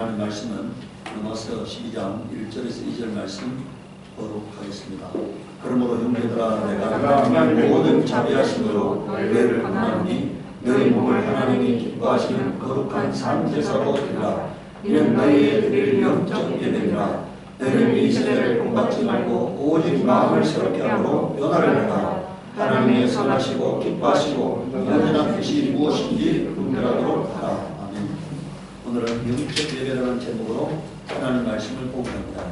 하나님 말씀은 로마서 12장 1절에서 2절 말씀 보도록 하겠습니다. 그러므로 형제들아 내가 하나님의 모든 자비하심으로 너희를 권하노니 너희 몸을 하나님이 기뻐하시는 거룩한 삶제사로 드리라. 이는 너희의 드릴 영적 예배니라. 너희는 이 세대를 본받지 말고 오직 마음을 새롭게 함으로 변화를 내라. 하나님의 선하시고 기뻐하시고 온전한 뜻이 무엇인지 분별하도록 하라. 아멘. 오늘은 영적 예배라는 제목으로 하나님 말씀을 공부합니다.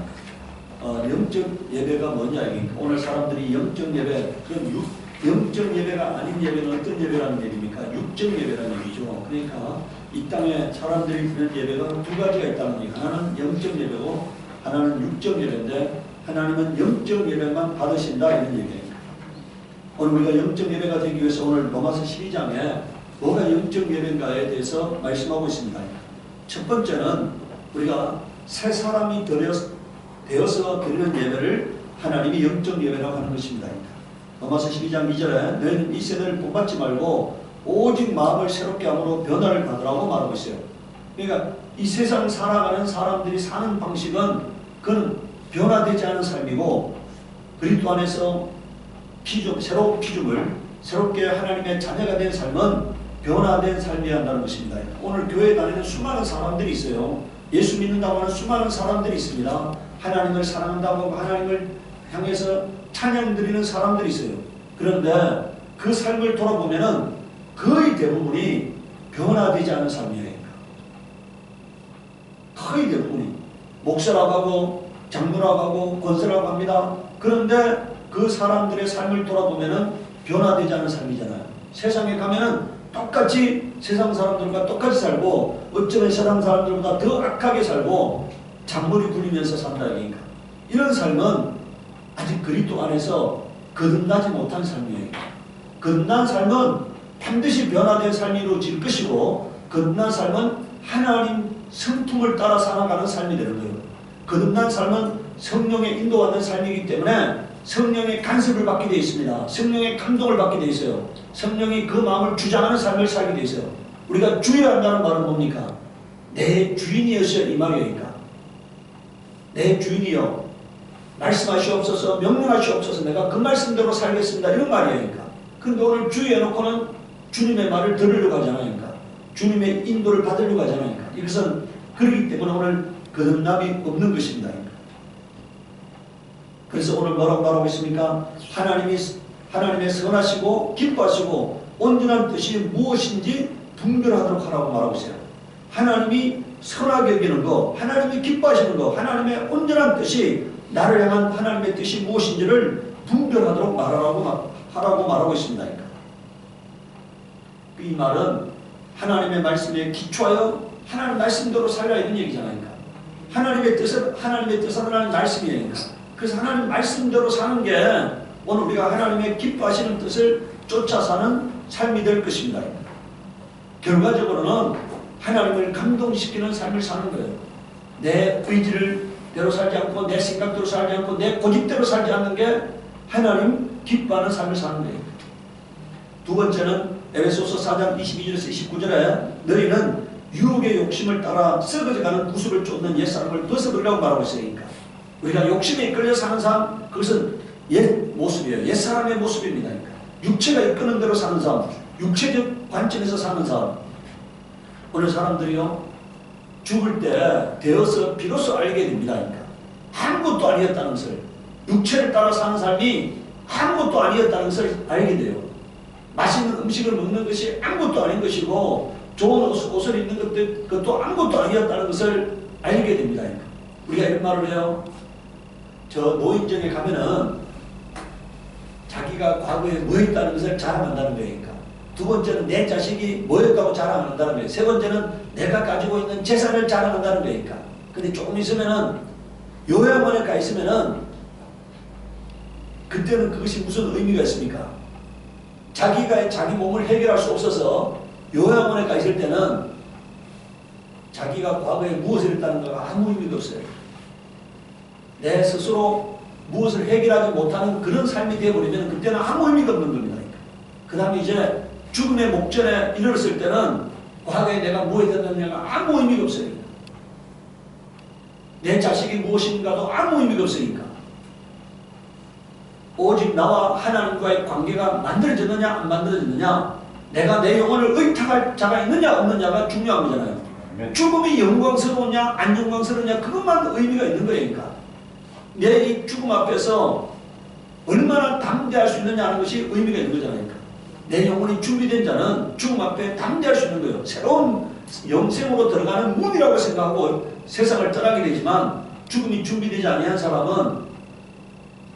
영적 예배가 뭐냐 이게 오늘 사람들이 영적 예배, 그럼 영적 예배가 아닌 예배는 어떤 예배라는 얘기입니까? 육적 예배라는 얘기죠. 그러니까 이 땅에 사람들이 드리는 예배가 두 가지가 있다는 얘기. 하나는 영적 예배고 하나는 육적 예배인데 하나님은 영적 예배만 받으신다 이런 얘기예요. 오늘 우리가 영적 예배가 되기 위해서 오늘 로마서 12장에 뭐가 영적 예배인가에 대해서 말씀하고 있습니다. 첫 번째는 우리가 새 사람이 되어서 드리는 예배를 하나님이 영적 예배라고 하는 것입니다. 로마서 12장 2절에 너희는 이 세대를 본받지 말고 오직 마음을 새롭게 함으로 변화를 받으라고 말하고 있어요. 그러니까 이 세상 살아가는 사람들이 사는 방식은 그건 변화되지 않은 삶이고 그리스도 안에서 새로운 피조물, 새롭게 하나님의 자녀가 된 삶은 변화된 삶이어야 한다는 것입니다. 오늘 교회에 다니는 수많은 사람들이 있어요. 예수 믿는다고 하는 수많은 사람들이 있습니다. 하나님을 사랑한다고 하나님을 향해서 찬양 드리는 사람들이 있어요. 그런데 그 삶을 돌아보면은 거의 대부분이 변화되지 않은 삶이에요. 거의 대부분이 목사라고 하고 장로라고 하고 권사라고 합니다. 그런데 그 사람들의 삶을 돌아보면은 변화되지 않은 삶이잖아요. 세상에 가면은 똑같이 세상 사람들과 똑같이 살고 어쩌면 세상 사람들보다 더 악하게 살고 잔머리 굴리면서 산다 이니까 이런 삶은 아직 그리스도 안에서 거듭나지 못한 삶이에요. 거듭난 삶은 반드시 변화된 삶이 이루어질 것이고 거듭난 삶은 하나님 성품을 따라 살아가는 삶이 되는 거예요. 거듭난 삶은 성령의 인도받는 삶이기 때문에 성령의 간섭을 받게 되어 있습니다. 성령의 감동을 받게 되어 있어요. 성령이 그 마음을 주장하는 삶을 살게 되어 있어요. 우리가 주여야 한다는 말은 뭡니까? 내 주인이었어요 이 말이니까. 내 주인이여 말씀하시옵소서 명령하시옵소서 내가 그 말씀대로 살겠습니다 이런 말이니까. 그런데 오늘 주여 해놓고는 주님의 말을 들으려고 하잖아요. 주님의 인도를 받으려고 하잖아요. 이것은 그렇기 때문에 오늘 거듭남이 없는 것입니다. 그래서 오늘 뭐라고 말하고 있습니까? 하나님의 선하시고 기뻐하시고 온전한 뜻이 무엇인지 분별하도록 하라고 말하고 있어요. 하나님이 선하게 여기는 거, 하나님이 기뻐하시는 거, 하나님의 온전한 뜻이 나를 향한 하나님의 뜻이 무엇인지를 분별하도록 하라고 말하고 있습니다. 이 말은 하나님의 말씀에 기초하여 하나님 말씀대로 살라 이런 얘기잖아요. 하나님의 뜻은 하나님 말씀이에요. 그래서 하나님 말씀대로 사는 게 오늘 우리가 하나님의 기뻐하시는 뜻을 쫓아 사는 삶이 될 것입니다. 결과적으로는 하나님을 감동시키는 삶을 사는 거예요. 내 의지대로 살지 않고 내 생각대로 살지 않고 내 고집대로 살지 않는 게 하나님 기뻐하는 삶을 사는 거예요. 두 번째는 에베소서 4장 22절에서 29절에 너희는 유혹의 욕심을 따라 썩어져가는 구습을 쫓는 옛사람을 벗어버리라고 말하고 있으니까 우리가 욕심에 이끌려 사는 삶 그것은 옛 모습이에요. 옛사람의 모습입니다. 육체가 이끄는 대로 사는 삶, 육체적 관점에서 사는 삶. 오늘 사람들이요 죽을 때 되어서 비로소 알게 됩니다. 아무것도 아니었다는 것을 육체를 따라 사는 삶이 아무것도 아니었다는 것을 알게 돼요. 맛있는 음식을 먹는 것이 아무것도 아닌 것이고 좋은 옷을 입는 것도 아무것도 아니었다는 것을 알게 됩니다. 우리가 이런 말을 해요. 저 노인정에 가면은 자기가 과거에 뭐 했다는 것을 자랑한다는 거니까. 두 번째는 내 자식이 뭐 했다고 자랑한다는 거예요. 세 번째는 내가 가지고 있는 재산을 자랑한다는 거니까. 근데 조금 있으면은 요양원에 가 있으면은 그때는 그것이 무슨 의미가 있습니까? 자기가 자기 몸을 해결할 수 없어서 요양원에 가 있을 때는 자기가 과거에 무엇을 했다는 거 아무 의미가 없어요. 내 스스로 무엇을 해결하지 못하는 그런 삶이 되어버리면 그때는 아무 의미가 없는 겁니다. 그 다음에 이제 죽음의 목전에 이르렀을 때는 과거에 내가 무엇을 했느냐가 아무 의미가 없어요. 내 자식이 무엇인가도 아무 의미가 없으니까. 오직 나와 하나님과의 관계가 만들어졌느냐 안 만들어졌느냐, 내가 내 영혼을 의탁할 자가 있느냐 없느냐가 중요한 거잖아요. 죽음이 영광스러우냐 안 영광스러우냐 그것만 의미가 있는 거니까. 내 이 죽음 앞에서 얼마나 담대할 수 있느냐 하는 것이 의미가 있는 거잖아요. 내 영혼이 준비된 자는 죽음 앞에 담대할 수 있는 거예요. 새로운 영생으로 들어가는 문이라고 생각하고 세상을 떠나게 되지만, 죽음이 준비되지 아니한 사람은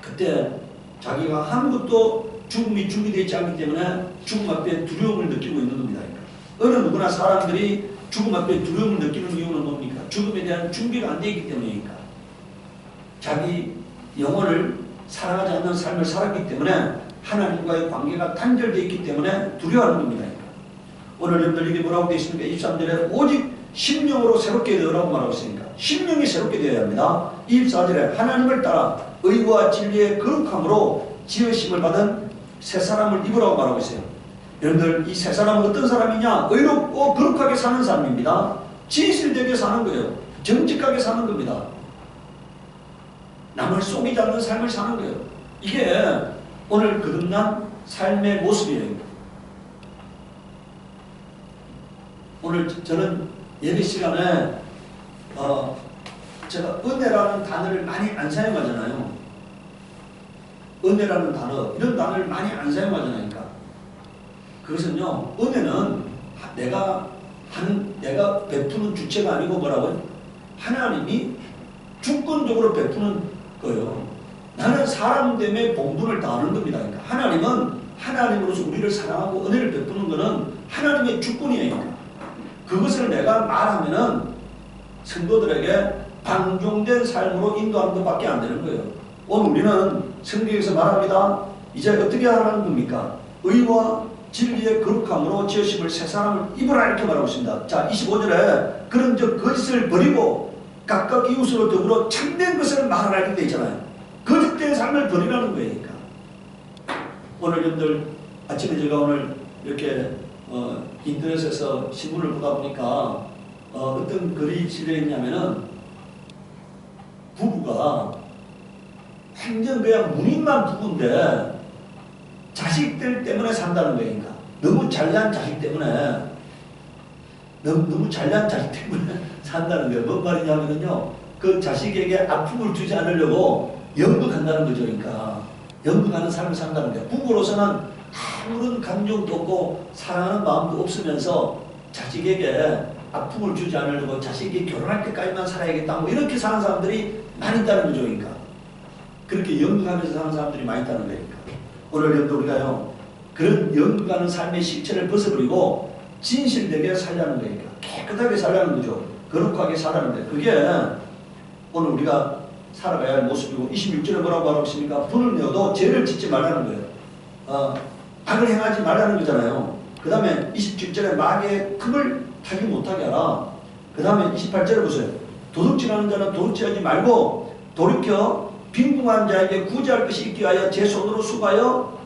그때 자기가 아무것도 죽음이 준비되지 않기 때문에 죽음 앞에 두려움을 느끼고 있는 겁니다. 어느 누구나 사람들이 죽음 앞에 두려움을 느끼는 이유는 뭡니까? 죽음에 대한 준비가 안 되어 있기 때문이니까. 자기 영혼을 사랑하지 않는 삶을 살았기 때문에 하나님과의 관계가 단절되어 있기 때문에 두려워하는 겁니다. 오늘 여러분들 이게 뭐라고 되어 있습니까? 23절에 오직 심령으로 새롭게 되어라고 말하고 있으니까 심령이 새롭게 되어야 합니다. 24절에 하나님을 따라 의와 진리의 거룩함으로 지으심을 받은 새 사람을 입으라고 말하고 있어요. 여러분들 이 새 사람은 어떤 사람이냐? 의롭고 거룩하게 사는 사람입니다. 진실되게 사는 거예요. 정직하게 사는 겁니다. 남을 속이지 않는 삶을 사는 거예요. 이게 오늘 거듭난 삶의 모습이에요. 오늘 저는 예배 시간에 제가 은혜라는 단어를 많이 안 사용하잖아요. 은혜라는 단어, 이런 단어를 많이 안 사용하잖아요. 그것은요, 은혜는 내가 베푸는 주체가 아니고 뭐라고요? 하나님이 주권적으로 베푸는 거예요. 나는 사람 때문에 본분을 다하는 겁니다. 그러니까 하나님은 하나님으로서 우리를 사랑하고 은혜를 베푸는 것은 하나님의 주권이에요. 그것을 내가 말하면은 성도들에게 방종된 삶으로 인도하는 것밖에 안 되는 거예요. 오늘 우리는 성경에서 말합니다. 이제 어떻게 하라는 겁니까? 의와 진리의 거룩함으로 지으심을 새 사람을 입으라 이렇게 말하고 있습니다. 자, 25절에 그런 저 거짓을 버리고 각각 이웃으로 더불어 참된 것을 말하라 이렇게 되어 있잖아요. 거짓된 삶을 버리라는 거예요. 그러니까. 오늘 여러분들 아침에 제가 오늘 이렇게 인터넷에서 신문을 보다 보니까 어떤 글이 실려있냐면은 부부가 완전 그냥 무늬만 부부인데 자식들 때문에 산다는 거예요. 그러니까. 너무 잘난 자식 때문에 너무 잘난 자식 때문에 산다는 거예요. 뭔 말이냐면요, 그 자식에게 아픔을 주지 않으려고 연극한다는 거죠. 그러니까 연극하는 삶을 산다는 거예요. 부부로서는 아무런 감정도 없고 사랑하는 마음도 없으면서 자식에게 아픔을 주지 않으려고 자식이 결혼할 때까지만 살아야겠다 뭐 이렇게 사는 사람들이 많이 있다는 거죠. 그러니까 그렇게 연극하면서 사는 사람들이 많이 있다는 거니까 오늘 여러분들 우리가요 그런 연극하는 삶의 실체를 벗어버리고 진실되게 살라는 거니까 깨끗하게 살라는 거죠. 거룩하게 살라는 거예요. 그게 오늘 우리가 살아가야 할 모습이고 26절에 뭐라고 하고 있습니까? 분을 내어도 죄를 짓지 말라는 거예요. 악을 행하지 말라는 거잖아요. 그 다음에 27절에 마귀의 틈을 타지 못하게 하라. 그 다음에 28절에 보세요. 도둑질하는 자는 도둑질하지 말고 돌이켜 빈궁한 자에게 구제할 것이 있게 하여 제 손으로 수고하여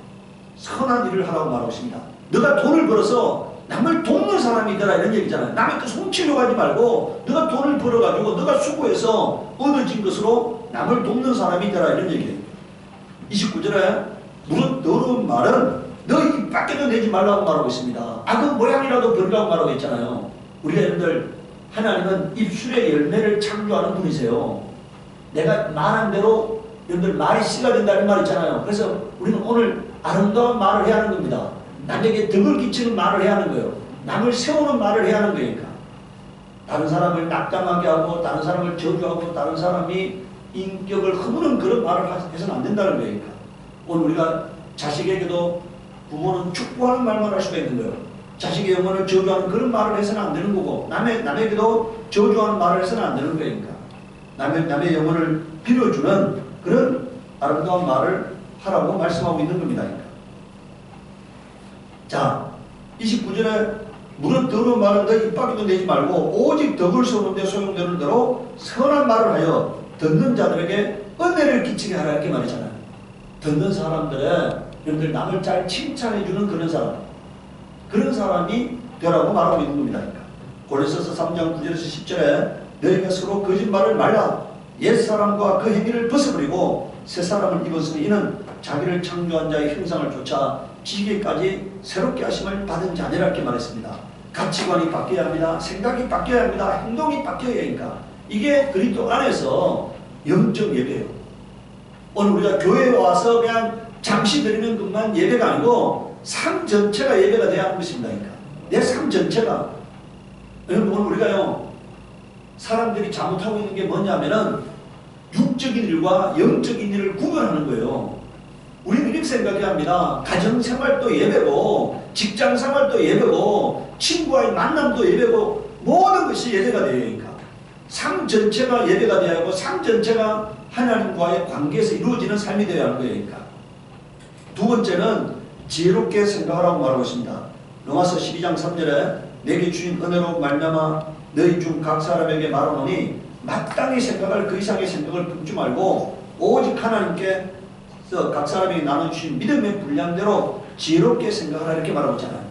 선한 일을 하라고 말하고 있습니다. 너가 돈을 벌어서 남을 돕는 사람이 되라 이런 얘기잖아요. 남의 뜻 훔치려고 하지 말고 너가 돈을 벌어가지고 너가 수고해서 얻어진 것으로 남을 돕는 사람이 되라 이런 얘기예요. 29절에 무릇 더러운 말은 너 입 밖에도 내지 말라고 말하고 있습니다. 악은 모양이라도 버리라고 말하고 있잖아요. 우리가 여러분들 하나님은 입술의 열매를 창조하는 분이세요. 내가 말한 대로 여러분들 말이 씨가 된다는 말 있잖아요. 그래서 우리는 오늘 아름다운 말을 해야 하는 겁니다. 남에게 덕을 끼치는 말을 해야 하는 거예요. 남을 세우는 말을 해야 하는 거니까. 다른 사람을 낙담하게 하고 다른 사람을 저주하고 다른 사람이 인격을 허무는 그런 말을 해서는 안 된다는 거니까. 오늘 우리가 자식에게도 부모는 축복하는 말만 할 수가 있는 거예요. 자식의 영혼을 저주하는 그런 말을 해서는 안 되는 거고 남에게도 저주하는 말을 해서는 안 되는 거니까. 남의 영혼을 빌어주는 그런 아름다운 말을 하라고 말씀하고 있는 겁니다. 자, 29절에 무릇 더러운 말은 너 입 밖에도 내지 말고 오직 덕을 세우는데 소용되는 대로 선한 말을 하여 듣는 자들에게 은혜를 끼치게 하라 이렇게 말이잖아요. 듣는 사람들의 여러분들 남을 잘 칭찬해주는 그런 사람이 되라고 말하고 있는 겁니다. 고린도서 3장 9절에서 10절에 너희가 서로 거짓말을 말라. 옛사람과 그 행위를 벗어버리고 새사람을 입었으니 이는 자기를 창조한 자의 형상을 쫓아 지기까지 새롭게 하심을 받은 자니라 이렇게 말했습니다. 가치관이 바뀌어야 합니다. 생각이 바뀌어야 합니다. 행동이 바뀌어야 하니까. 이게 그리스도 안에서 영적 예배예요. 오늘 우리가 교회에 와서 그냥 잠시 드리는 것만 예배가 아니고 삶 전체가 예배가 돼야 하는 것입니다. 그러니까 내 삶 전체가. 여러분 오늘 우리가요 사람들이 잘못하고 있는 게 뭐냐면은 육적인 일과 영적인 일을 구별하는 거예요. 우리는 이렇게 생각해야 합니다. 가정생활도 예배고 직장생활도 예배고 친구와의 만남도 예배고 모든 것이 예배가 되어야 하니까 삶 전체가 예배가 되어야 하고 삶 전체가 하나님과의 관계에서 이루어지는 삶이 되어야 하는 거예요. 그러니까. 두 번째는 지혜롭게 생각하라고 말하고 있습니다. 로마서 12장 3절에 내게 주신 은혜로 말미암아 너희 중 각 사람에게 말하노니 마땅히 생각할 그 이상의 생각을 품지 말고 오직 하나님께서 각 사람에게 나눠주신 믿음의 분량대로 지혜롭게 생각하라 이렇게 말하고 있잖아요.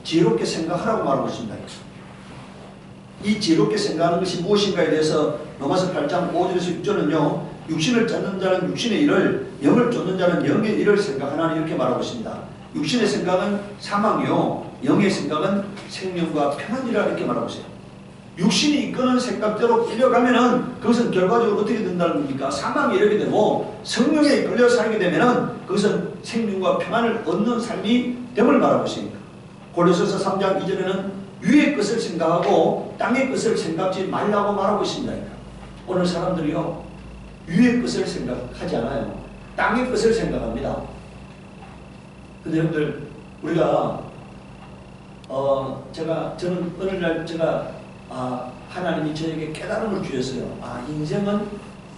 지혜롭게 생각하라고 말하고 있습니다. 이 지혜롭게 생각하는 것이 무엇인가에 대해서 로마서 8장 5절에서 6절은요. 육신을 쫓는 자는 육신의 일을, 영을 쫓는 자는 영의 일을 생각하나니 이렇게 말하고 있습니다. 육신의 생각은 사망이요 영의 생각은 생명과 평안이라 이렇게 말하고 있어요. 육신이 이끄는 생각대로 끌려가면은 그것은 결과적으로 어떻게 된다는 겁니까? 사망이 이르게 되고 성령에 이끌려 살게 되면은 그것은 생명과 평안을 얻는 삶이 됨을 말하고 있습니다. 고린도서 3장 2절에는 위의 것을 생각하고 땅의 것을 생각지 말라고 말하고 있습니다. 오늘 사람들이요 위의 것을 생각하지 않아요. 땅의 것을 생각합니다. 근데 여러분들 우리가 저는 어느 날 하나님이 저에게 깨달음을 주셨어요. 인생은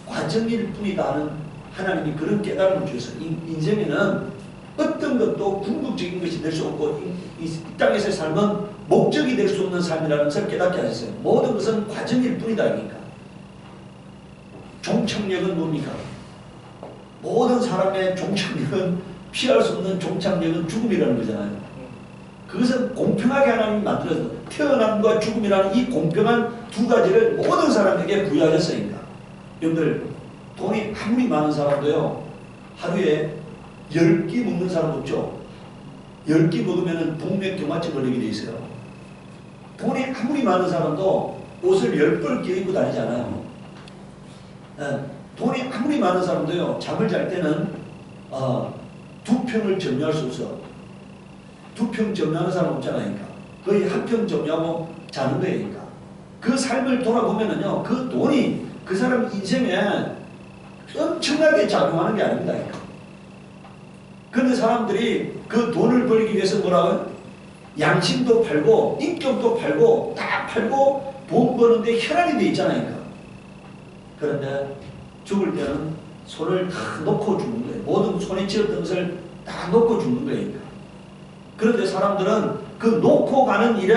과정일 뿐이다 하는 하나님이 그런 깨달음을 주셨어요. 인생에는 어떤 것도 궁극적인 것이 될 수 없고 이 땅에서의 삶은 목적이 될 수 없는 삶이라는 것을 깨닫게 하셨어요. 모든 것은 과정일 뿐이다. 그러니까 종착역은 뭡니까? 모든 사람의 종착역은 피할 수 없는 종착역은 죽음이라는 거잖아요. 그것은 공평하게 하나님이 만들어서 태어남과 죽음이라는 이 공평한 두 가지를 모든 사람에게 부여하셨으니까. 여러분들 돈이 아무리 많은 사람도요 하루에 10끼 먹는 사람 없죠? 10끼 먹으면 동맥경화증 걸리게 돼 있어요. 돈이 아무리 많은 사람도 옷을 10벌 끼고 다니잖아요. 돈이 아무리 많은 사람도요 잠을 잘 때는 2평을 점유할 수 없어. 2평 점유하는 사람 없잖아요. 그러니까. 거의 1평 점유하고 자는 거예요. 그러니까. 그 삶을 돌아보면은요 그 돈이 그 사람 인생에 엄청나게 작용하는 게 아닙니다. 그러니까. 그런데 사람들이 그 돈을 벌기 위해서 뭐라고요? 양심도 팔고 인격도 팔고 다 팔고 돈 버는데 혈안이 돼 있잖아요. 그러니까. 그런데 죽을 때는 손을 다 놓고 죽는 거예요. 모든 손에 쥐었던 것을 다 놓고 죽는 거예요. 그러니까. 그런데 사람들은 그 놓고 가는 일에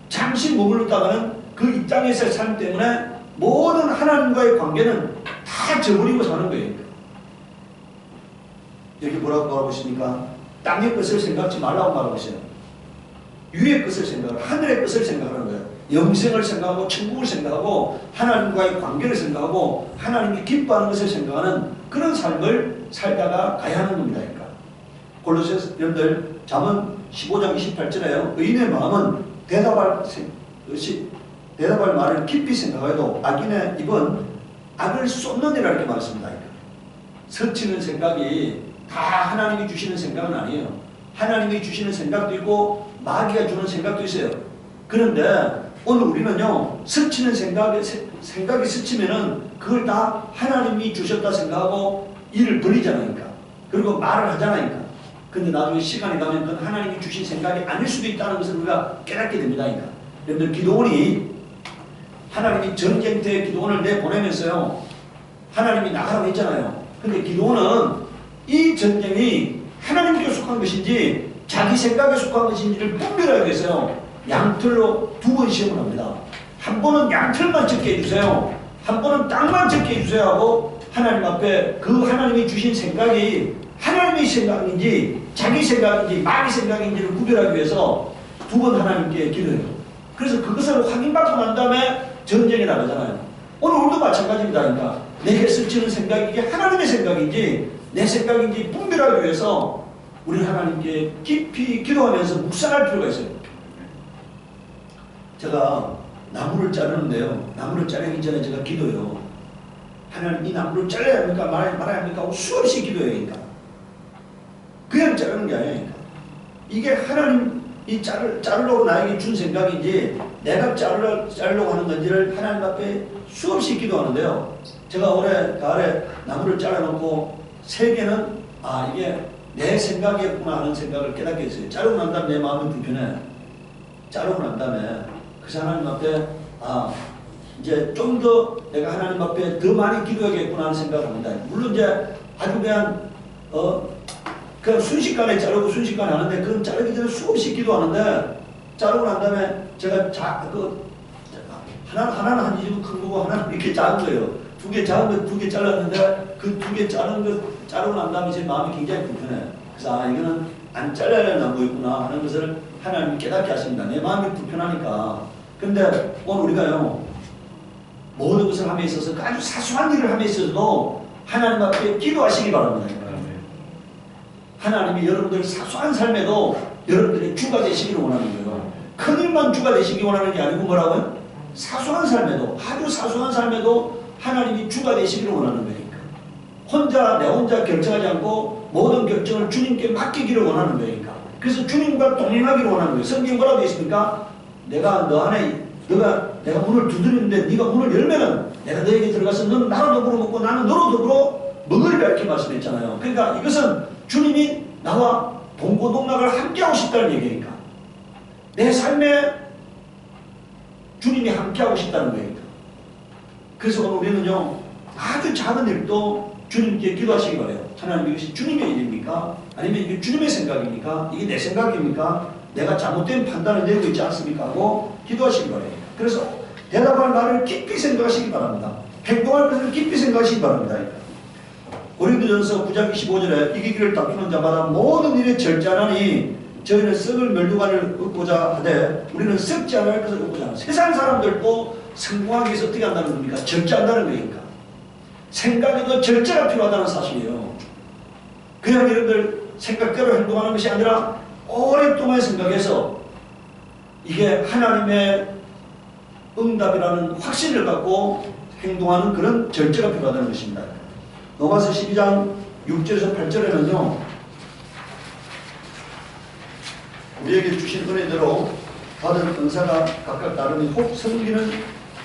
잠시 머물렀다가는 그 이 땅에서의 삶 때문에 모든 하나님과의 관계는 다 저버리고 사는 거예요. 여기 뭐라고 말하고 있습니까? 땅의 것을 생각지 말라고 말하고 있어요. 위의 것을 생각하고 하늘의 것을 생각하는 거예요. 영생을 생각하고 천국을 생각하고 하나님과의 관계를 생각하고 하나님이 기뻐하는 것을 생각하는 그런 삶을 살다가 가야 하는 겁니다. 그러니까. 골로새 여러분들 잠언 15장 28절에요. 의인의 마음은 대답할 말을 깊이 생각해도 악인의 입은 악을 쏟느니라 이렇게 말했습니다. 서치는 생각이 다 하나님이 주시는 생각은 아니에요. 하나님이 주시는 생각도 있고 마귀가 주는 생각도 있어요. 그런데 오늘 우리는요 스치는 생각이 스치면은 그걸 다 하나님이 주셨다 생각하고 일을 벌리잖아요. 그리고 말을 하잖아요. 근데 나중에 시간이 가면 그건 하나님이 주신 생각이 아닐 수도 있다는 것을 우리가 깨닫게 됩니다. 여러분들 기도원이 하나님이 전쟁터에 기도원을 내보내면서요 하나님이 나가라고 했잖아요. 근데 기도원은 이 전쟁이 하나님께 속한 것인지 자기 생각에 속한 것인지를 분별하기 위해서요 양털로 2번 시험을 합니다. 한 번은 양털만 적게 해주세요. 한 번은 땅만 적게 해주세요 하고 하나님 앞에 그 하나님이 주신 생각이 하나님의 생각인지 자기 생각인지 마귀 생각인지를 구별하기 위해서 2번 하나님께 기도해요. 그래서 그것을 확인받고 난 다음에 전쟁에 나가잖아요. 오늘도 마찬가지입니다. 그러니까 내게 스치는 생각이 이게 하나님의 생각인지 내 생각인지 분별하기 위해서 우리 하나님께 깊이 기도하면서 묵상할 필요가 있어요. 제가 나무를 자르는데요. 나무를 자르기 전에 제가 기도해요. 하나님 이 나무를 잘라야 합니까? 말아야 합니까? 하고 수없이 기도해요. 그러니까. 그냥 자르는 게 아니에요. 그러니까. 이게 하나님 이 자르려고 나에게 준 생각인지 내가 자르려고 하는 건지를 하나님 앞에 수없이 기도하는데요. 제가 올해 가을에 나무를 잘라놓고 세 개는 이게 내 생각이었구나 하는 생각을 깨닫게 했어요. 자르고 난 다음에 내 마음이 불편해. 자르고 난 다음에 그 하나님 앞에 이제 좀 더 내가 하나님 앞에 더 많이 기도해야겠구나 하는 생각을 합니다. 물론 이제 아주 그냥 순식간에 자르고 순식간에 하는데 그건 자르기 전에 수없이 기도하는데 자르고 난 다음에 제가 하나는 한 이 정도 큰 거고 하나는 이렇게 작은 거예요. 두 개 작은 거 두 개 잘랐는데 그 두 개 자른 거 자르고 난 다음에 제 마음이 굉장히 불편해. 그래서 이거는 안 잘라야 하는 나무였구나 하는 것을 하나님이 깨닫게 하십니다. 내 마음이 불편하니까. 근데 오늘 우리가요 모든 것을 함에 있어서 아주 사소한 일을 함에 있어서도 하나님 앞에 기도하시기 바랍니다. 하나님이 여러분들 사소한 삶에도 여러분들의 주가 되시기를 원하는 거예요. 큰 일만 주가 되시기 원하는 게 아니고 뭐라고요? 사소한 삶에도 아주 사소한 삶에도 하나님이 주가 되시기를 원하는 거니까. 내 혼자 결정하지 않고 모든 결정을 주님께 맡기기를 원하는 거니까. 그래서 주님과 동행하기를 원하는 거예요. 성경 뭐라고 되어 있습니까? 내가 너 안에 내가 문을 두드리는데 네가 문을 열면은 내가 너에게 들어가서 너는 나로 더불어 먹고 나는 너로 더불어 먹으리라 이렇게 말씀했잖아요. 그러니까 이것은 주님이 나와 동고동락을 함께하고 싶다는 얘기니까. 내 삶에 주님이 함께하고 싶다는 거니까. 그래서 오늘 우리는요 아주 작은 일도 주님께 기도하시기 바래요. 하나님 이것이 주님의 일입니까? 아니면 이게 주님의 생각입니까? 이게 내 생각입니까? 내가 잘못된 판단을 내고 있지 않습니까? 하고 기도하시기 바래요. 그래서 대답할 말을 깊이 생각하시기 바랍니다. 행동할 것을 깊이 생각하시기 바랍니다. 고린도전서 9장 25절에 이기기를 다투는 자마다 모든 일에 절제하나니 저희는 썩을 멸류관을 얻고자 하되 우리는 썩지 않을 것을 얻고자 하는. 세상 사람들도 성공하기 위해서 어떻게 한다는 겁니까? 절제한다는 거니까. 생각에도 절제가 필요하다는 사실이에요. 그냥 여러분들 생각대로 행동하는 것이 아니라 오랫동안 생각해서 이게 하나님의 응답이라는 확신을 갖고 행동하는 그런 절제가 필요하다는 것입니다. 로마서 12장 6절에서 8절에는요 우리에게 주신 은혜대로 받은 은사가 각각 다르니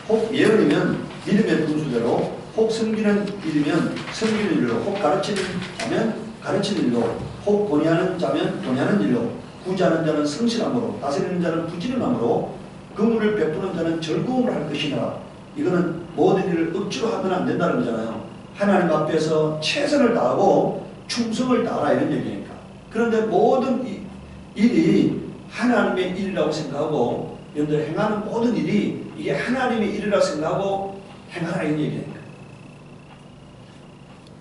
혹 예언이면 믿음의 분수대로, 혹 섬기는 일이면 섬기는 일로, 혹 가르치는 자면 가르치는 일로, 혹 권위하는 자면 권위하는 일로, 구제하는 자는 성실함으로, 다스리는 자는 부지런함으로, 긍휼을 베푸는 자는 즐거움을 할 것이라. 이거는 모든 일을 억지로 하면 안 된다는 거잖아요. 하나님 앞에서 최선을 다하고 충성을 다하라 이런 얘기니까. 그런데 모든 일이 하나님의 일이라고 생각하고 여러분들 행하는 모든 일이 이게 하나님의 일이라고 생각하고 행하라 이런 얘기니까.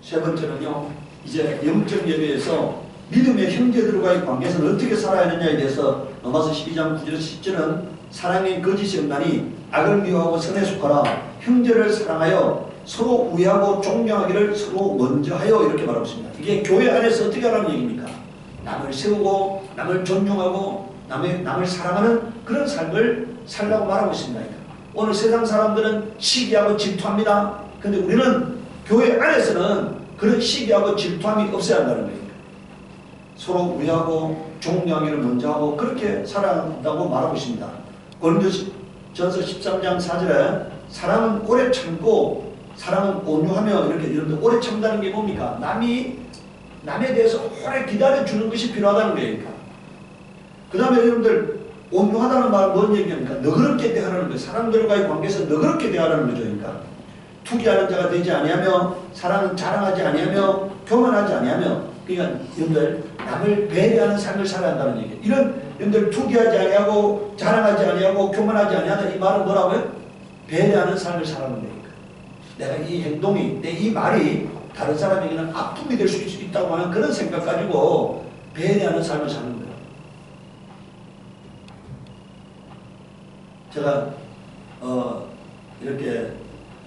세 번째는요, 이제 영적 예배에서 믿음의 형제들과의 관계에서는 어떻게 살아야 하느냐에 대해서 로마서 12장 9절에서 10절은 사랑의 거짓이 없나니 악을 미워하고 선에 속하라. 형제를 사랑하여 서로 우애하고 존경하기를 서로 먼저 하여 이렇게 말하고 있습니다. 이게 교회 안에서 어떻게 하라는 얘기입니까? 남을 세우고 남을 존중하고 남을 사랑하는 그런 삶을 살라고 말하고 있습니다. 오늘 세상 사람들은 시기하고 질투합니다. 그런데 우리는 교회 안에서는 그런 시기하고 질투함이 없어야 한다는 거예요. 서로 우애하고 존경하기를 먼저 하고 그렇게 살아야 한다고 말하고 있습니다. 고린도전서 13장 4절에 사랑은 오래 참고 사랑은 온유하며 이렇게 이런데 오래 참다는 게 뭡니까? 남에 대해서 오래 기다려주는 것이 필요하다는 거니까. 그 다음에 여러분들 온유하다는 말은 뭔 얘기입니까? 너그럽게 대하라는 거예요. 사람들과의 관계에서 너그럽게 대하라는 거죠. 그러니까 투기하는 자가 되지 아니하며 사랑은 자랑하지 아니하며 교만하지 아니하며, 그러니까 여러분들 남을 배려하는 삶을 살아야 한다는 얘기예요. 이런 여러분들 투기하지 아니하고 자랑하지 아니하고 교만하지 아니하다 이 말은 뭐라고요? 배려하는 삶을 살아가는 거니까. 내가 이 행동이 내 이 말이 다른 사람에게는 아픔이 될 수 있다고 하는 그런 생각 가지고 배려하는 삶을 사는 거예요. 제가 이렇게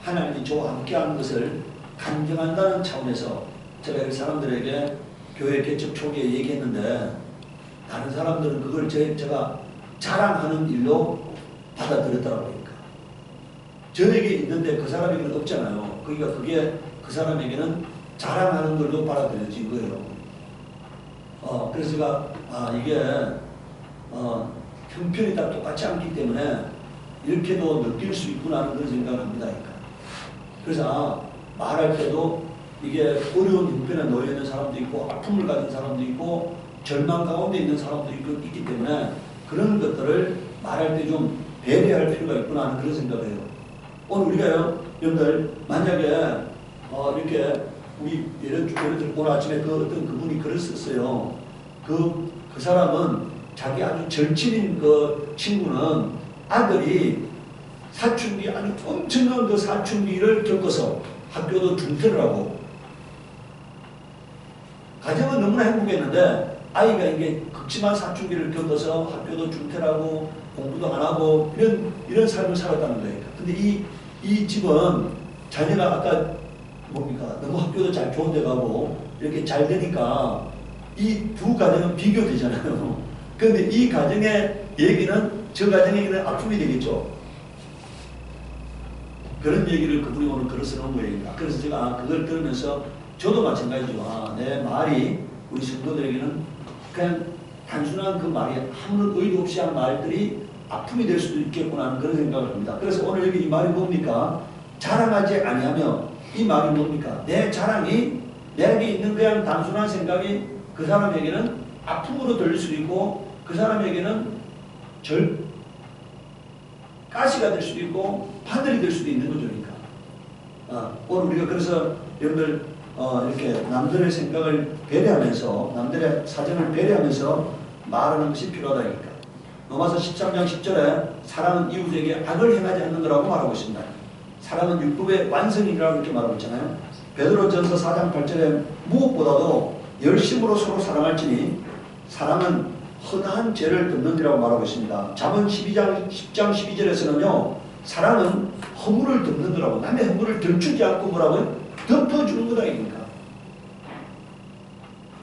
하나님이 저와 함께하는 것을 간증한다는 차원에서 제가 이 사람들에게 교회 개척 초기에 얘기했는데 다른 사람들은 그걸 제가 자랑하는 일로 받아들였다고 하니까 저에게 있는데 그 사람에게는 없잖아요. 그러니까 그게 그 사람에게는 자랑하는 걸로 받아들여진 거예요. 그래서 제가 이게 형편이 다 똑같지 않기 때문에 이렇게도 느낄 수 있구나 하는 그런 생각을 합니다. 그래서 말할 때도 이게 어려운 형편에 놓여 있는 사람도 있고 아픔을 가진 사람도 있고 절망 가운데 있는 사람도 있기 때문에 그런 것들을 말할 때 좀 배려할 필요가 있구나 하는 그런 생각을 해요. 오늘 우리가요, 여러분들 만약에 이렇게 우리 예를 들어 오늘 아침에 그 어떤 그분이 글을 썼어요. 그 사람은 자기 아주 절친인 그 친구는 아들이 사춘기 아주 엄청난 그 사춘기를 겪어서 학교도 중퇴를 하고 가정은 너무나 행복했는데 아이가 이게 극심한 사춘기를 겪어서 학교도 중퇴를 하고 공부도 안 하고 이런 삶을 살았다는 거예요. 근데 이 집은 자녀가 아까 뭡니까? 너무 학교도 잘 좋은 데 가고 이렇게 잘 되니까 이 두 가정은 비교되잖아요. 그런데 이 가정의 얘기는 저 가정에게는 아픔이 되겠죠. 그런 얘기를 그분이 오늘 글을 써놓은 거예요. 그래서 제가 그걸 들으면서 저도 마찬가지죠. 내 말이 우리 성도들에게는 그냥 단순한 그 말이 아무런 의도 없이 한 말들이 아픔이 될 수도 있겠구나 하는 그런 생각을 합니다. 그래서 오늘 여기 이 말이 뭡니까? 자랑하지 아니하며 이 말이 뭡니까? 내 자랑이 내게 있는 그냥 단순한 생각이 그 사람에게는 아픔으로 들릴 수도 있고 그 사람에게는 가시가 될 수도 있고 판들이 될 수도 있는 거죠. 그러니까 오늘 우리가 그래서 여러분들 이렇게 남들의 생각을 배려하면서 남들의 사정을 배려하면서 말하는 것이 필요하다니까. 로마서 13장 10절에 사랑은 이웃에게 악을 행하지 않는 거라고 말하고 있습니다. 사랑은 율법의 완성이라고 이렇게 말하고 있잖아요. 베드로전서 4장 8절에 무엇보다도 열심으로 서로 사랑할지니 사랑은 허다한 죄를 덮는다고 말하고 있습니다. 잠언 10장 12절에서는요. 사랑은 허물을 덮는 거라고 남의 허물을 덜추지 않고 뭐라고요? 덮어주는 거다 이니까.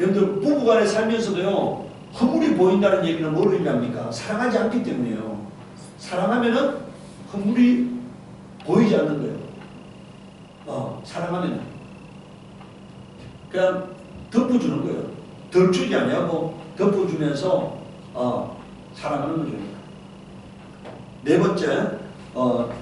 여러분들 부부간에 살면서도요. 허물이 보인다는 얘기는 뭘 의미합니까? 사랑하지 않기 때문이에요. 사랑하면은 허물이 보이지 않는 거예요. 사랑하면은 그냥 덮어주는 거예요. 덜추지 아니하고 덮어주면서 사랑하는 거죠. 네 번째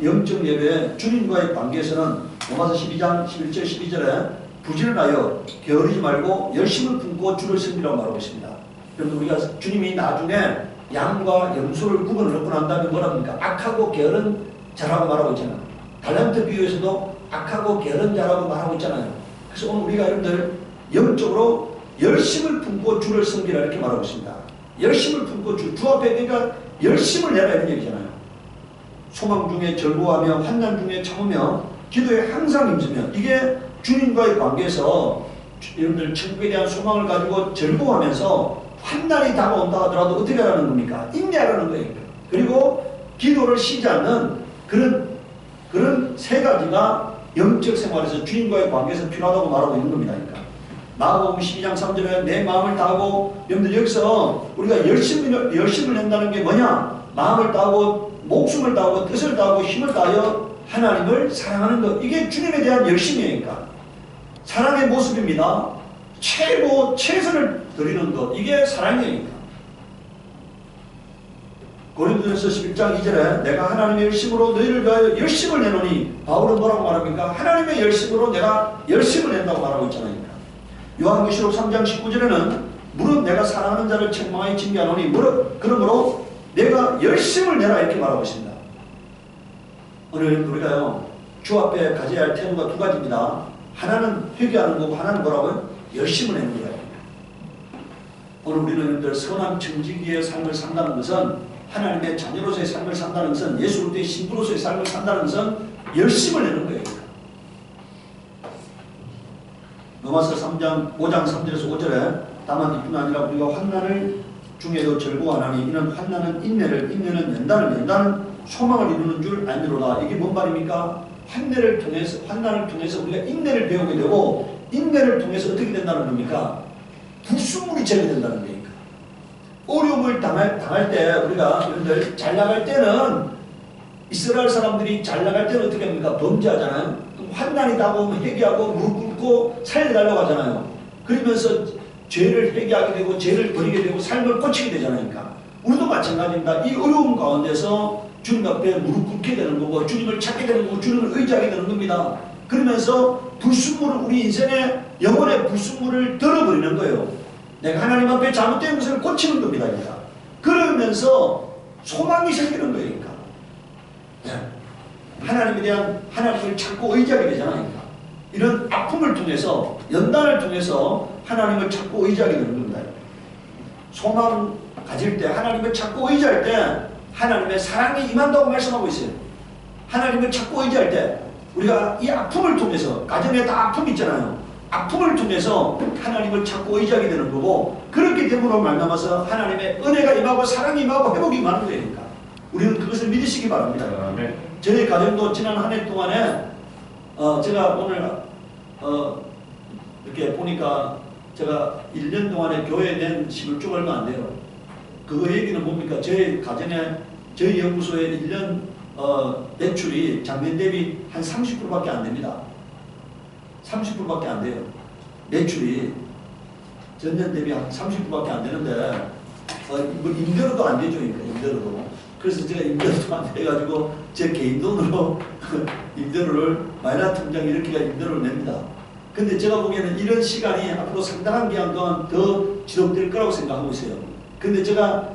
영적 예배의 주님과의 관계에서는 로마서 12장 11절 12절에 부지런하여 게으르지 말고 열심을 품고 주를 섬기라고 말하고 있습니다. 그래서 우리가 주님이 나중에 양과 염소를 구분을 놓고 난 다음에 뭐랍니까? 악하고 게으른 자라고 말하고 있잖아요. 달란트 비유에서도 악하고 게으른 자라고 말하고 있잖아요. 그래서 오늘 우리가 여러분들 영적으로 열심을 품고 주를 섬기라 이렇게 말하고 있습니다. 열심을 품고 주 앞에 그러니까 열심을 내라 이런 얘기잖아요. 소망 중에 절구하며 환난 중에 참으며 기도에 항상 힘쓰며 이게 주님과의 관계에서 여러분들 천국에 대한 소망을 가지고 절구하면서 환난이 다가온다 하더라도 어떻게 하라는 겁니까? 인내하라는 거예요. 그리고 기도를 쉬지 않는 그런 세 가지가 영적 생활에서 주님과의 관계에서 필요하다고 말하고 있는 겁니다. 그러니까. 마가복음 12장 3절에 내 마음을 다하고 여러분들 여기서 우리가 열심을 낸다는 게 뭐냐? 마음을 다하고 목숨을 다하고 뜻을 다하고 힘을 다하여 하나님을 사랑하는 것. 이게 주님에 대한 열심이니까. 사랑의 모습입니다. 최선을 드리는 것. 이게 사랑이니까. 고린도전서 11장 2절에 내가 하나님의 열심으로 너희를 위하여 열심을 내노니 바울은 뭐라고 말합니까? 하나님의 열심으로 내가 열심을 낸다고 말하고 있잖아요. 요한계시록 3장 19절에는 무릇 내가 사랑하는 자를 책망하여 징계하노니 그러므로 내가 열심을 내라 이렇게 말하고 있습니다. 오늘 우리가요 주 앞에 가져야 할 태도가 두 가지입니다. 하나는 회개하는 거고 하나는 뭐라고요? 열심을 내는 거예요. 오늘 우리는 선한 청지기의 삶을 산다는 것은 하나님의 자녀로서의 삶을 산다는 것은 예수 그리스도의 신부로서의 삶을 산다는 것은 열심을 내는 거예요. 로마서 5장 3절에서 5절에 다만 이뿐 아니라 우리가 환난을 중에도 절구하나니 이는 환난은 인내를 인내는 연단을 연단은 소망을 이루는 줄 알미로다. 이게 뭔 말입니까? 환난을 통해서 우리가 인내를 배우게 되고, 인내를 통해서 어떻게 된다는 겁니까? 불순물이 제거된다는 거니까. 어려움을 당할 때, 우리가 여러분들 잘 나갈 때는, 이스라엘 사람들이 잘 나갈 때는 어떻게 합니까? 범죄하잖아요. 환난이 다가오면 회개하고 무릎 꿇고 살려달라고 하잖아요. 그러면서 죄를 회개하게 되고 죄를 버리게 되고 삶을 고치게 되잖아요. 그러니까 우리도 마찬가지입니다. 이 어려움 가운데서 주님 앞에 무릎 꿇게 되는 거고, 주님을 찾게 되는 거고, 주님을 의지하게 되는 겁니다. 그러면서 불순물을, 우리 인생의 영혼의 불순물을 덜어버리는 거예요. 내가 하나님 앞에 잘못된 것을 고치는 겁니다. 그러니까. 그러면서 소망이 생기는 거예요. 그러니까. 하나님에 대한, 하나님을 찾고 의지하게 되잖아요. 그러니까. 이런 아픔을 통해서, 연단을 통해서 하나님을 찾고 의지하게 되는 겁니다. 소망 가질 때, 하나님을 찾고 의지할 때 하나님의 사랑이 임한다고 말씀하고 있어요. 하나님을 찾고 의지할 때 우리가 이 아픔을 통해서, 가정에 다 아픔이 있잖아요. 아픔을 통해서 하나님을 찾고 의지하게 되는 거고, 그렇게 됨으로 말미암아서 하나님의 은혜가 임하고 사랑이 임하고 회복이 임하는 거니까 우리는 그것을 믿으시기 바랍니다. 저희 가정도 지난 한 해 동안에 제가 오늘 이렇게 보니까 제가 1년 동안에 교회에 낸 시불주가 얼마 안 돼요. 그거 얘기는 뭡니까? 저희 가정에, 저희 연구소에 1년 매출이 작년 대비 한 30%밖에 안 됩니다. 30%밖에 안 돼요. 매출이 전년 대비 한 30%밖에 안 되는데 뭐 임대료도 안 되죠. 임대료도. 그래서 제가 임대료도 안 돼가지고 제 개인 돈으로 임대료를 마이너스 통장에 이렇게가 임대료를 냅니다. 근데 제가 보기에는 이런 시간이 앞으로 상당한 기간 동안 더 지속될 거라고 생각하고 있어요. 근데 제가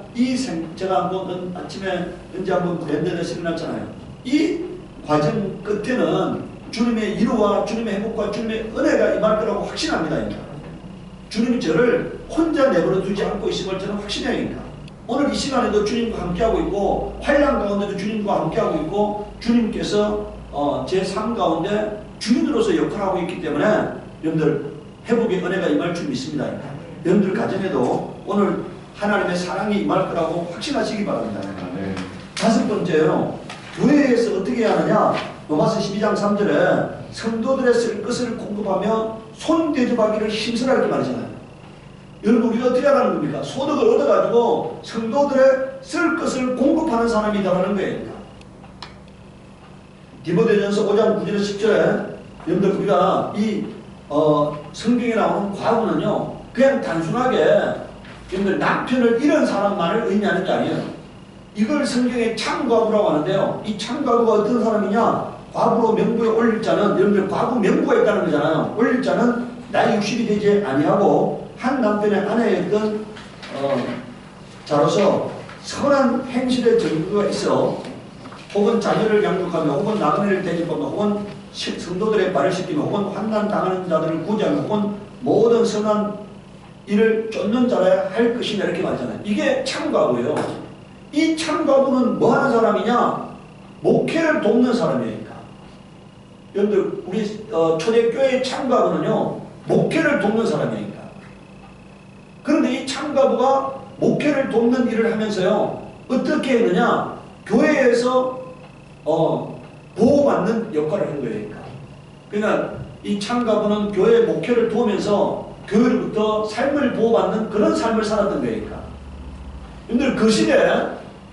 제가 한번 아침에 언제 한번 구현전에서 일어났잖아요. 이 과정 끝에는 주님의 위로와 주님의 행복과 주님의 은혜가 임할 거라고 확신합니다. 그러니까. 주님이 저를 혼자 내버려 두지 않고 있음을 저는 확신해요. 그러니까. 오늘 이 시간에도 주님과 함께하고 있고, 환난 가운데도 주님과 함께하고 있고, 주님께서 제 삶 가운데 주인으로서 역할하고 있기 때문에 여러분들 회복의 은혜가 임할 줄 믿습니다. 여러분들 가정에도 오늘 하나님의 사랑이 임할 거라고 확신하시기 바랍니다. 네. 다섯 번째요. 교회에서 어떻게 해야 하느냐? 로마서 12장 3절에 성도들의 쓸 것을 공급하며 손대접하기를 힘쓰라 이렇게 말하잖아요. 여러분 우리가 어떻게 하라는 겁니까? 소득을 얻어가지고 성도들의 쓸 것을 공급하는 사람이 되라는 거예요. 디모데전서 5장 9절에 10절에 여러분들 우리가 이 성경에 나오는 과부는요 그냥 단순하게 여러분들 남편을 잃은 사람만을 의미하는 게 아니에요. 이걸 성경에 참과부라고 하는데요. 이 참과부가 어떤 사람이냐? 과부로 명부에 올릴 자는, 여러분들 과부 명부가 있다는 거잖아요. 올릴 자는 나이 60이 되지 아니하고 한 남편의 아내였던 자로서 선한 행실의 증거가 있어 혹은 자녀를 양육하며 혹은 나그네를 대접하며 혹은 성도들의 발을 씻기며 혹은 환난 당하는 자들을 구제하며 혹은 모든 선한 일을 쫓는 자라야 할 것이냐 이렇게 말하잖아요. 이게 참과부예요. 이 참과부는 뭐 하는 사람이냐? 목회를 돕는 사람이니까. 여러분들 우리 초대교회의 참과부는요 목회를 돕는 사람이니까. 그런데 이 참과부가 목회를 돕는 일을 하면서요 어떻게 했느냐? 교회에서 보호받는 역할을 한 거예요. 그러니까 이 참과부는 교회 목회를 도우면서 교회로부터 삶을 보호받는 그런 삶을 살았던 거니까. 여러분들 그 시대에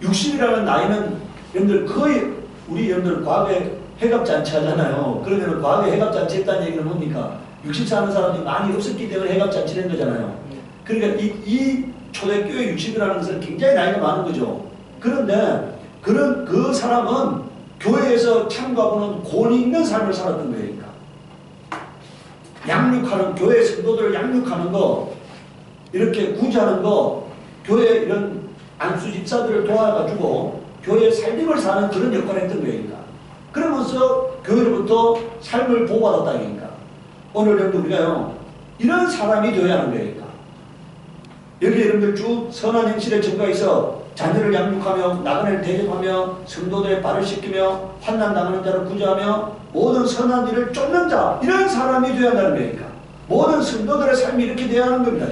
60이라는 나이는 여러분들 거의 우리 여러분들 과거에 해갑잔치 하잖아요. 그러면 과거에 해갑잔치 했다는 얘기는 뭡니까? 60 사는 사람이 많이 없었기 때문에 해갑잔치를 한 거잖아요. 그러니까 이 초대교회 60이라는 것은 굉장히 나이가 많은 거죠. 그런데 그 사람은 교회에서 참가하고는 권위 있는 삶을 살았던 거니까. 양육하는, 교회 성도들을 양육하는 거, 이렇게 구제하는 거, 교회 이런 안수 집사들을 도와가지고 교회 살림을 사는 그런 역할을 했던 거니까. 그러면서 교회로부터 삶을 보호받았다니까. 오늘 여러분 우리가요 이런 사람이 되어야 하는 거니까. 여기 여러분들 쭉 선한 행실의 증거가 있어 자녀를 양육하며 나그네를 대접하며 성도들의 발을 씻기며 환난 당하는 자를 구제하며 모든 선한 일을 쫓는 자, 이런 사람이 되어야 한다는 거니까. 모든 성도들의 삶이 이렇게 되어야 하는 겁니다.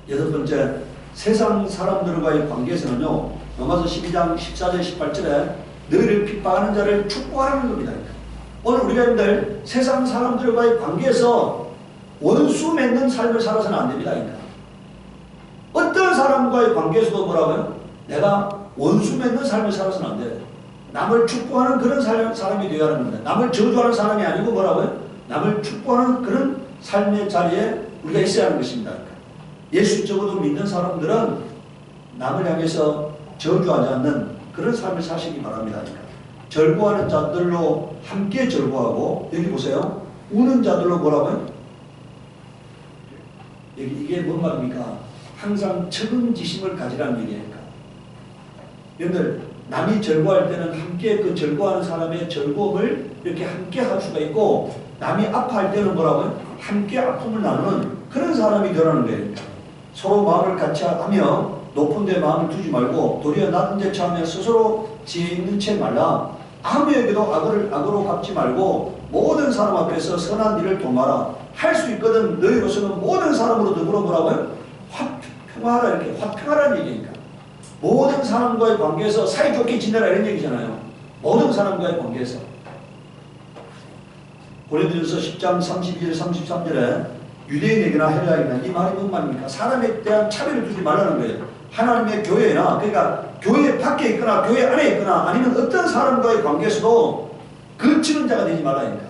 여섯 번째, 세상 사람들과의 관계에서는요 로마서 12장 14절 18절에 너희를 핍박하는 자를 축복하는 겁니다. 오늘 우리가 여러분들 세상 사람들과의 관계에서 원수 맺는 삶을 살아서는 안 됩니다. 어떤 사람과의 관계에서도 뭐라고요? 내가 원수 맺는 삶을 살아서는 안 돼요. 남을 축복하는 그런 사람이 되어야 하는 겁니다. 남을 저주하는 사람이 아니고 뭐라고요? 남을 축복하는 그런 삶의 자리에 우리가 있어야 하는 것입니다. 예수적으로 믿는 사람들은 남을 향해서 저주하지 않는 그런 삶을 사시기 바랍니다. 절구하는 자들로 함께 절구하고, 여기 보세요. 우는 자들로 뭐라고요? 여기 이게 뭔 말입니까? 항상 책임지심을 가지라는 얘기니까. 여러분들 남이 절구할 때는 함께 그 절구하는 사람의 절구음을 이렇게 함께 할 수가 있고, 남이 아파할 때는 뭐라고요? 함께 아픔을 나누는 그런 사람이 되라는 거예요. 서로 마음을 같이 하며 높은 데 마음을 두지 말고 도리어 낮은 데 처하며 스스로 지혜 있는 채 말라. 아무에게도 악으로 갚지 말고 모든 사람 앞에서 선한 일을 도마라. 할 수 있거든 너희로서는 모든 사람으로 더불어 뭐라고요? 화평하라. 이렇게 화평하라는 얘기니까. 모든 사람과의 관계에서 사이좋게 지내라 이런 얘기잖아요. 모든 사람과의 관계에서. 고린도전서 10장 32절 33절에 유대인에게나 헬라인에게나 이 말이 뭔 말입니까? 사람에 대한 차별을 두지 말라는 거예요. 하나님의 교회나, 그러니까 교회 밖에 있거나 교회 안에 있거나 아니면 어떤 사람과의 관계에서도 거치는 자가 되지 말라니까.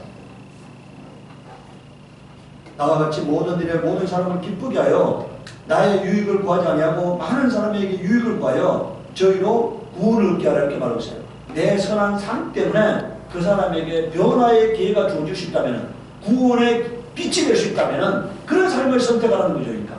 나와 같이 모든 일에 모든 사람을 기쁘게 하여 나의 유익을 구하지 아니하고 많은 사람에게 유익을 구하여 저희로 구원을 얻게 하라 이렇게 말하고 있어요. 내 선한 삶 때문에 그 사람에게 변화의 기회가 주어질 수 있다면, 구원의 빛이 될 수 있다면 그런 삶을 선택하라는 거죠. 그러니까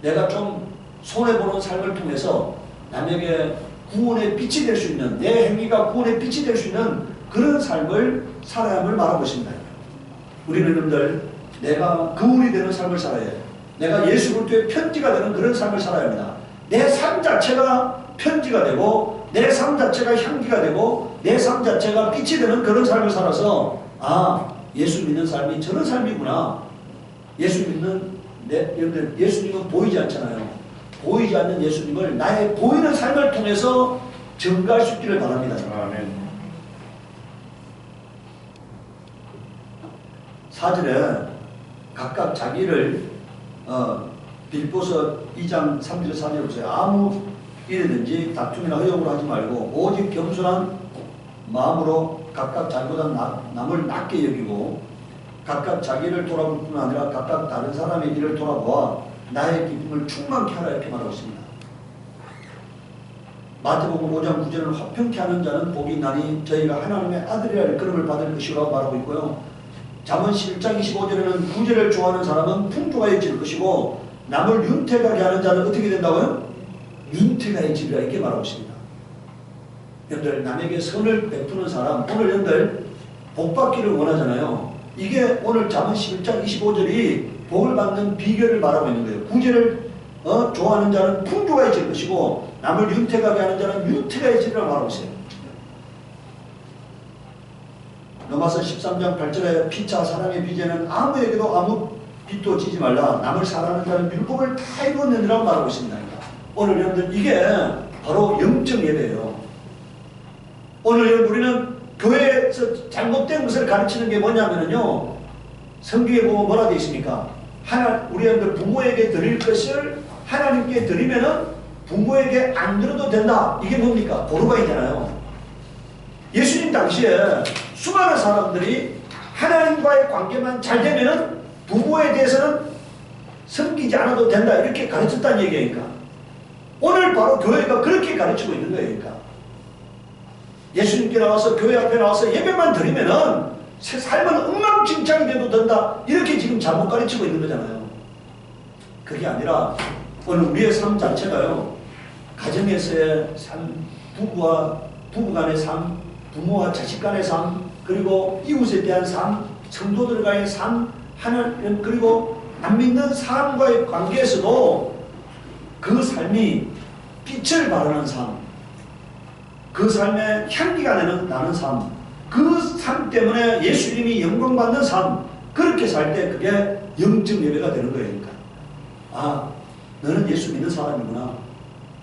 내가 좀 손해보는 삶을 통해서 남에게 구원의 빛이 될 수 있는, 내 행위가 구원의 빛이 될 수 있는 그런 삶을 살아야 함을 말하고 있습니다. 우리는 여러분들 내가 거울이 되는 삶을 살아야 해요. 내가 예수 그리스도의 편지가 되는 그런 삶을 살아야 합니다. 내 삶 자체가 편지가 되고 내 삶 자체가 향기가 되고 내 삶 자체가 빛이 되는 그런 삶을 살아서, 아, 예수 믿는 삶이 저런 삶이구나. 예수 믿는 여러분들 예수님은 보이지 않잖아요. 보이지 않는 예수님을 나의 보이는 삶을 통해서 증거할 수 있기를 바랍니다. 아멘. 4절에 각각 자기를 빌보서 2장 3절 4절에 보세요. 아무 일이든지 다툼이나 의욕으로 하지 말고 오직 겸손한 마음으로 각각 자기보다 남을 낮게 여기고 각각 자기를 돌아볼 뿐 아니라 각각 다른 사람의 일을 돌아보아 나의 기쁨을 충만케 하라 이렇게 말하고 있습니다. 마태복음 5장 9절은 화평케 하는 자는 복이 있나니 저희가 하나님의 아들이라 일컬음을 받을 것이라고 말하고 있고요. 잠언 11장 25절에는 구제를 좋아하는 사람은 풍족하여질 것이고 남을 윤택하게 하는 자는 어떻게 된다고요? 윤택하여지리라 이렇게 말하고 있습니다. 여러분들 남에게 선을 베푸는 사람, 오늘 여러분들 복받기를 원하잖아요. 이게 오늘 잠언 11장 25절이 복을 받는 비결을 말하고 있는 거예요. 구제를 좋아하는 자는 풍족해질 것이고 남을 윤택하게 하는 자는 윤택해지리라고 말하고 있어요. 로마서 13장 8절에 피차 사랑의 비제는 아무에게도 아무 빚도 지지 말라. 남을 사랑하는 자는 율법을 다 이루었느니라고 말하고 있습니다. 오늘 여러분들 이게 바로 영적 예배예요. 오늘 여러분 우리는 교회에서 잘못된 것을 가르치는 게 뭐냐면요. 성경에 보면 뭐라 되어 있습니까? 우리 여러분들 부모에게 드릴 것을 하나님께 드리면은 부모에게 안 드려도 된다. 이게 뭡니까? 보르바이잖아요. 예수님 당시에 수많은 사람들이 하나님과의 관계만 잘 되면은 부모에 대해서는 섬기지 않아도 된다. 이렇게 가르쳤다는 얘기니까. 오늘 바로 교회가 그렇게 가르치고 있는 거예요. 그러니까. 예수님께 나와서 교회 앞에 나와서 예배만 드리면은 삶은 엉망진창이 돼도 된다. 이렇게 지금 잘못 가르치고 있는 거잖아요. 그게 아니라 오늘 우리의 삶 자체가요. 가정에서의 삶, 부부 간의 삶, 부모와 자식 간의 삶, 그리고 이웃에 대한 삶, 성도들과의 삶, 하나님, 그리고 안 믿는 사람과의 관계에서도 그 삶이 빛을 발하는 삶, 그 삶에 향기가 나는 삶, 그 삶 때문에 예수님이 영광받는 삶, 그렇게 살 때 그게 영적 예배가 되는 거예요. 그러니까. 아, 너는 예수 믿는 사람이구나.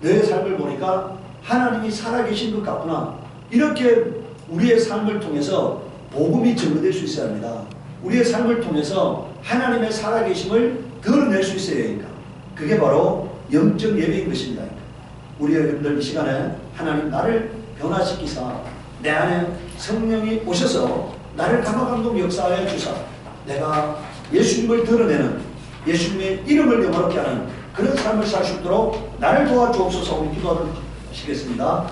너의 삶을 보니까 하나님이 살아계신 것 같구나. 이렇게 우리의 삶을 통해서 복음이 증거될 수 있어야 합니다. 우리의 삶을 통해서 하나님의 살아계심을 드러낼 수 있어야 하니까 그게 바로 영적 예배인 것입니다. 우리 여러분들 이 시간에 하나님 나를 변화시키사 내 안에 성령이 오셔서 나를 감화감동 역사하여 주사 내가 예수님을 드러내는 예수님의 이름을 영화롭게 하는 그런 삶을 살 수 있도록 나를 도와주옵소서. 우리 기도하시겠습니다.